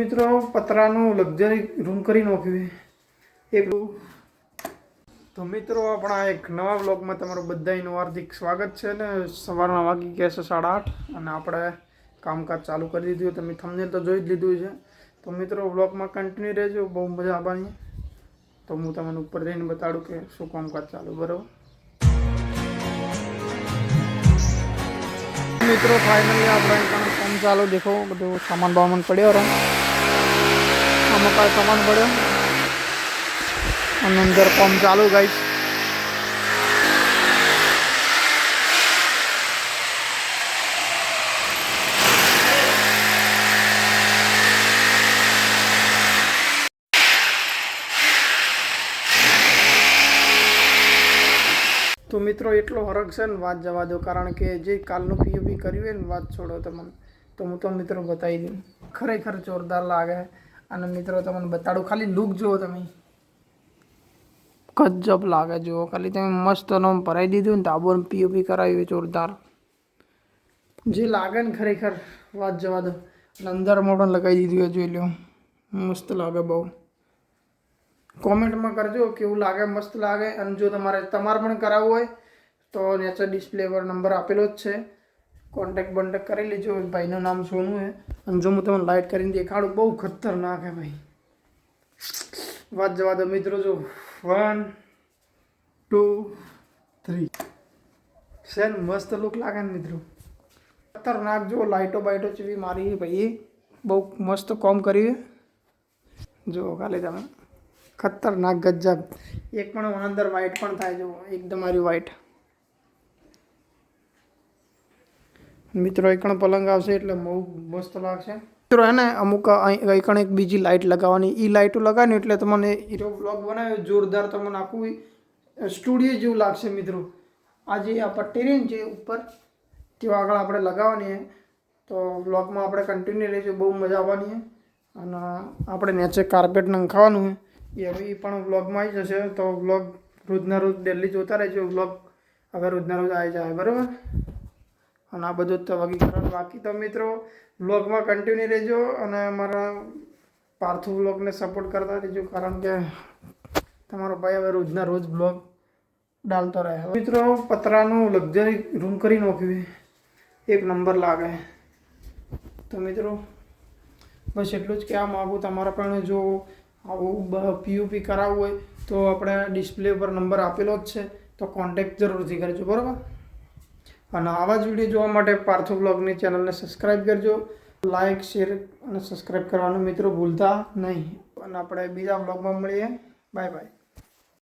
મિત્રો પતરાનું luxury room કરી નાખ્યું એક તો મિત્રો આપણા એક નવા વ્લોગમાં તમારું બધાનું હાર્દિક સ્વાગત છે ને સવારના વાગી ગયા છે 8:30 અને આપણે કામકાજ ચાલુ કરી દીધું. તમે થંબનેલ તો જોઈ જ લીધું છે. તો મિત્રો વ્લોગમાં કન્ટિન્યુ રહેજો, બહુ મજા આવવાની. તો હું તમને ઉપર જઈને બતાડું કે શું કામકાજ ચાલુ. બરાબર મિત્રો ફાઇનલી આપણે કામ ચાલુ. દેખો બધું સામાન બામાન પડ્યો રહે, આમાં કાંઈ સામાન પડ્યો અને અંદર કામ ચાલુ ગાઈસ. તો મિત્રો એટલો ફરક છે ને વાત જવા દો, કારણ કે જે કાલનું પીઓપી કર્યું હોય ને વાત છોડો તમને. તો હું તો મિત્રો બતાવી દઉં, ખરેખર જોરદાર લાગે. અને મિત્રો તમને બતાડું, ખાલી લુક જુઓ તમે, ગજબ લાગે. જુઓ ખાલી તમે, મસ્ત નામ ભરાઈ દીધું ને તાબો પીઓપી કરાવ્યું જોરદાર જે લાગે ને ખરેખર વાત જવા દો. અને અંદરમાં પણ લગાવી દીધું, જોઈ લો મસ્ત લાગે બહુ. કોમેન્ટમાં કરજો કેવું લાગે, મસ્ત લાગે. અને જો તમારે પણ કરાવવું હોય તો નીચે ડિસ્પ્લે પર નંબર આપેલો જ છે, કોન્ટેક્ટ કરી લેજો. ભાઈનું નામ સોનું છે. અને જો હું તમને લાઇટ કરીને દેખાડું, બહુ ખતરનાક છે ભાઈ, વાત જવા દો મિત્રો. જો 1 2 3 સેન મસ્ત લુક લાગે ને મિત્રો, ખતરનાક. જો લાઇટો બાઇટો જેવી મારી ભાઈ, બહુ મસ્ત કામ કર્યું. જો ખાલી તમે, ખતરનાક ગજબ. એક પણ અંદર વાઇટ પણ થાય, જો એકદમ મારી વાઇટ. મિત્રો એકણ પલંગ આવશે એટલે બહુ મસ્ત લાગશે મિત્રો. હે ને અમુક એકણ એક બીજી લાઇટ લગાવવાની, એ લાઇટો લગાવી એટલે તમને હીરો બ્લોગ બનાવ્યો જોરદાર. તમને આખું સ્ટુડિયો જેવું લાગશે મિત્રો. આજે આ પટ્ટી રહી છે ઉપર, તેઓ આગળ આપણે લગાવવાની. તો બ્લોગમાં આપણે કન્ટિન્યુ રહીશું, બહુ મજા આવવાની. અને આપણે નીચે કાર્પેટ નંખાવાનું છે, એ હવે પણ વ્લોગમાં આવી જશે. તો વ્લોગ રોજના રોજ ડેલી જોતા રહેજો. વ્લોગ હવે રોજના રોજ આવી જાય, બરાબર. અને આ બધું તો બાકી તો મિત્રો વ્લોગમાં કન્ટિન્યુ રહેજો. અને અમારા પાર્થુ વ્લોગને સપોર્ટ કરતા રહેજો, કારણ કે તમારો ભાઈ હવે રોજના રોજ વ્લોગ ડાલતો રહે. મિત્રો પતરાનું લક્ઝરી રૂમ કરી નાખ્યું, એક નંબર લાગે. તો મિત્રો બસ એટલું જ કહેવા માગું. તમારા પણ જો આવું પીઓપી કરાવવું હોય તો આપણે ડિસ્પ્લે પર નંબર આપેલો જ છે, તો કોન્ટેક્ટ જરૂરથી કરજો, બરાબર. અને આવા જ વિડીયો જોવા માટે પાર્થુ બ્લોગની ચેનલને સબસ્ક્રાઈબ કરજો. લાઇક, શેર અને સબસ્ક્રાઈબ કરવાનું મિત્રો ભૂલતા નહીં. અને આપણે બીજા બ્લોગમાં મળીએ. Bye bye.